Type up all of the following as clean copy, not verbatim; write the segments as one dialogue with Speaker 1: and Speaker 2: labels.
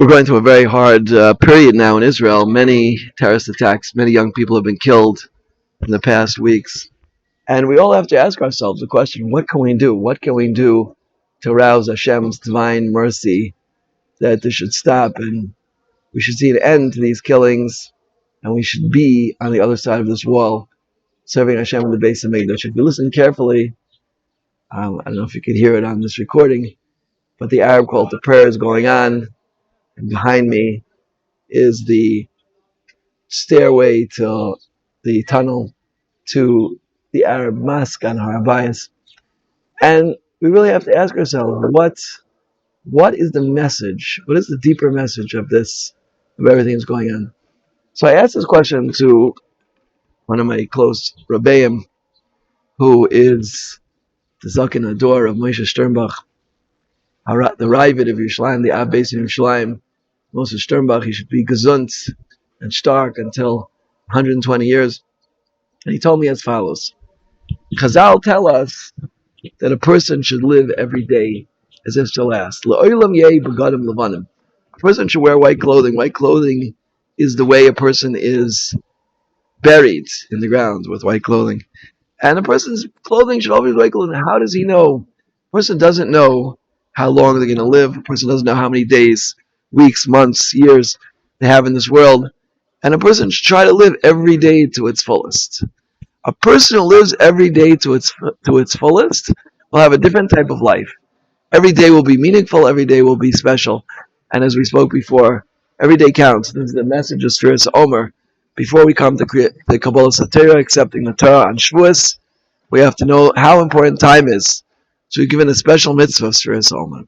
Speaker 1: We're going through a very hard period now in Israel. Many terrorist attacks, many young people have been killed in the past weeks. And we all have to ask ourselves the question, what can we do? What can we do to arouse Hashem's divine mercy that this should stop and we should see an end to these killings and we should be on the other side of this wall serving Hashem in the base of Mikdash. If you listen carefully, I don't know if you could hear it on this recording, but the Arab call to prayer is going on, and behind me is the stairway to the tunnel to the Arab mosque on Rabbi. And we really have to ask ourselves, what is the message? What is the deeper message of this, of everything that's going on? So I asked this question to one of my close Rabbeim, who is the Zaken Ador of Moshe Sternbuch, the Rabbi of Yerushalayim, the Ab Beis in Yerushalayim. Moshe Sternbuch, he should be gesund and stark until 120 years. And he told me as follows. Chazal tell us that a person should live every day as if to last. A person should wear white clothing. White clothing is the way a person is buried in the ground, with white clothing. And a person's clothing should always be white clothing. How does he know? A person doesn't know how long they're going to live. A person doesn't know how many days, weeks, months, years they have in this world. And a person should try to live every day to its fullest. A person who lives every day to its fullest will have a different type of life. Every day will be meaningful. Every day will be special. And as we spoke before, every day counts. This is the message of Sfiras Omer. Before we come to the Kabbalah Satira, accepting the Torah on Shavuos, we have to know how important time is. So we're given a special mitzvah of Sfiras Omer.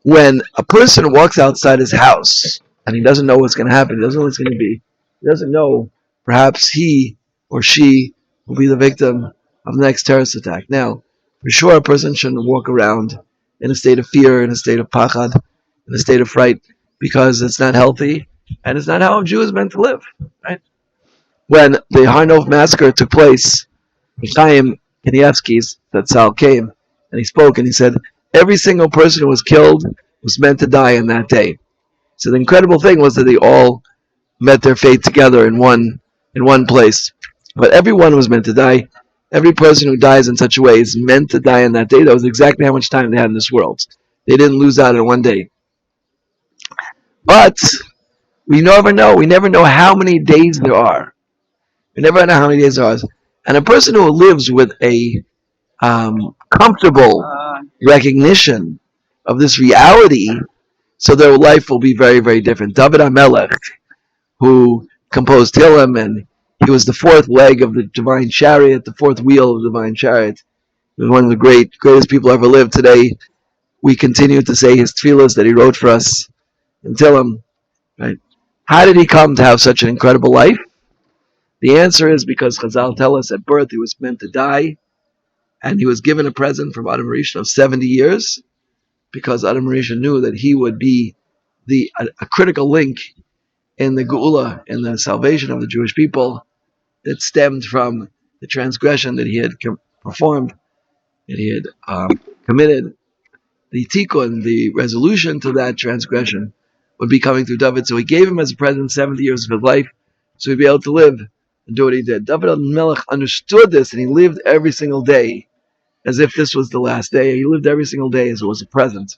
Speaker 1: When a person walks outside his house and he doesn't know what's going to happen, he doesn't know what's going to be, he doesn't know, perhaps he or she will be the victim of the next terrorist attack. Now, for sure, a person shouldn't walk around in a state of fear, in a state of pachad, in a state of fright, because it's not healthy, and it's not how a Jew is meant to live. Right? When the Har Nof massacre took place, Chaim Kanievsky's, that Sal came, and he spoke, and he said, every single person who was killed was meant to die on that day. So the incredible thing was that they all met their fate together in one place. But everyone was meant to die. Every person who dies in such a way is meant to die on that day. That was exactly how much time they had in this world. They didn't lose out in one day. But we never know. We never know how many days there are. We never know how many days there are. And a person who lives with a comfortable recognition of this reality, so their life will be very, very different. David HaMelech, who composed Tehillim, and he was the fourth leg of the divine chariot, the fourth wheel of the divine chariot. He was one of the greatest people ever lived. Today, we continue to say his tefillas that he wrote for us in Tehillim. Right? How did he come to have such an incredible life? The answer is because Chazal tell us at birth he was meant to die, and he was given a present from Adam Rishon of 70 years, because Adam Rishon knew that he would be a critical link in the Geula, in the salvation of the Jewish people, that stemmed from the transgression that he had performed, that he had committed. The tikkun, the resolution to that transgression, would be coming through David. So he gave him as a present 70 years of his life, so he'd be able to live and do what he did. David HaMelech understood this, and he lived every single day as if this was the last day. He lived every single day as it was a present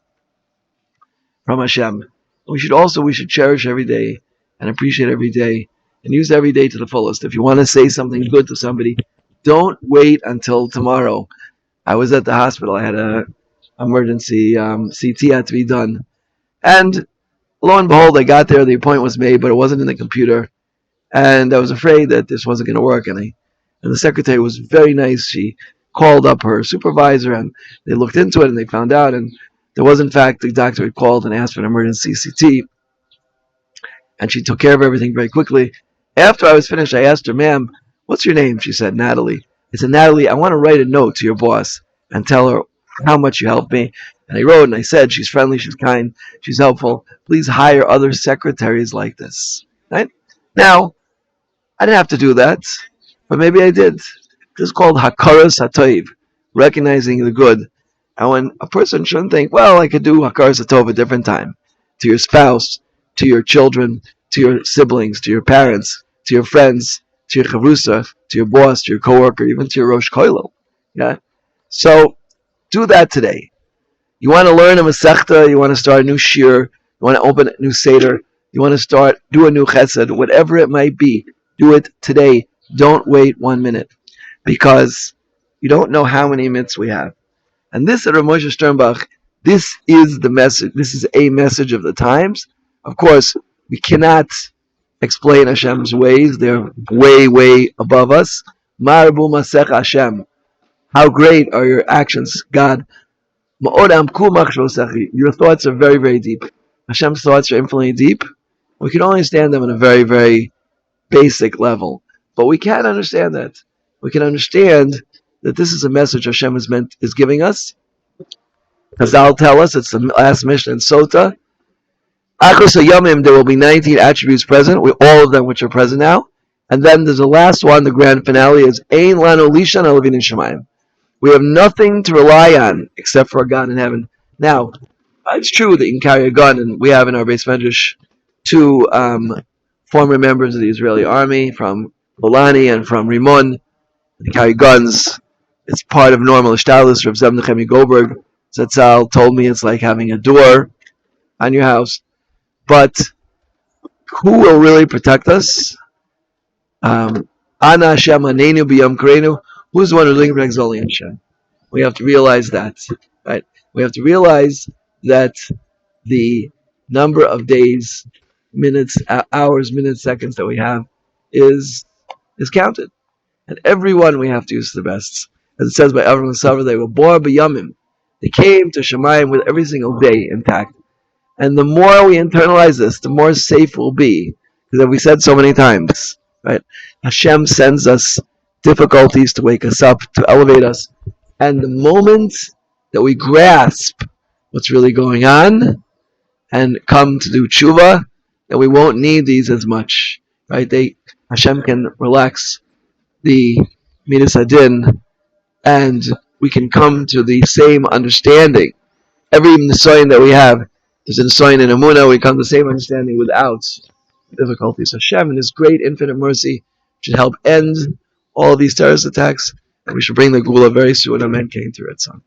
Speaker 1: from Hashem. We should cherish every day and appreciate every day and use every day to the fullest. If you want to say something good to somebody, don't wait until tomorrow. I was at the hospital. I had an emergency CT had to be done. And lo and behold, I got there. The appointment was made, but it wasn't in the computer. And I was afraid that this wasn't going to work. And the secretary was very nice. She called up her supervisor, and they looked into it, and they found out. And there was, in fact, the doctor had called and asked for an emergency CT. And she took care of everything very quickly. After I was finished, I asked her, ma'am, what's your name? She said, Natalie. I said, Natalie, I want to write a note to your boss and tell her how much you helped me. And I wrote and I said, she's friendly, she's kind, she's helpful. Please hire other secretaries like this. Right? Now, I didn't have to do that, but maybe I did. This is called Hakaras HaTov, recognizing the good. And when a person shouldn't think, well, I could do Hakaras HaTov a different time. to your spouse, to your children, to your siblings, to your parents, to your friends, to your chavrusa, to your boss, to your coworker, even to your rosh koilel. Yeah. So do that today. You want to learn a masechta, you want to start a new shir, you want to open a new seder, you want to do a new chesed, whatever it might be, do it today. Don't wait 1 minute, because you don't know how many minutes we have. And this at Moshe Sternbuch, this is the message. This is a message of the times. Of course, we cannot explain Hashem's ways. They're way, way above us. Marabu Masech Hashem. How great are your actions, God. Your thoughts are very, very deep. Hashem's thoughts are infinitely deep. We can only understand them on a very, very basic level. But we can understand that. We can understand that this is a message Hashem is giving us. Chazal tell us, it's the last mission in Sota. Achos Yomim, there will be 19 attributes present, all of them which are present now. And then there's the last one, the grand finale is Ein Lanu Lishan Alavin Shemayim. We have nothing to rely on except for a God in heaven. Now, it's true that you can carry a gun, and we have in our base medrash two former members of the Israeli army from Golani and from Rimon. They carry guns. It's part of normal ishtalus. Rav Zeb Nechemi Goldberg Zatzal told me it's like having a door on your house. But who will really protect us? Ana Hashem Anenu B'Yom Karenu. Who's the one who's going to protect Zoli Hashem? We have to realize that, right? We have to realize that the number of days, minutes, hours, minutes, seconds that we have is counted, and every one we have to use the best. As it says by Avram Savar, they were born b'yamim. They came to Shemayim with every single day intact. And the more we internalize this, the more safe we'll be. Because we said so many times, right? Hashem sends us difficulties to wake us up, to elevate us. And the moment that we grasp what's really going on and come to do tshuva, that we won't need these as much, right? Hashem can relax the midas hadin, and we can come to the same understanding. Every nisayon that we have, there's a nisayon in Amunah, we come to the same understanding without difficulties. Hashem, in His great infinite mercy, should help end all of these terrorist attacks, and we should bring the Gula very soon. Amen. King to Ritzon.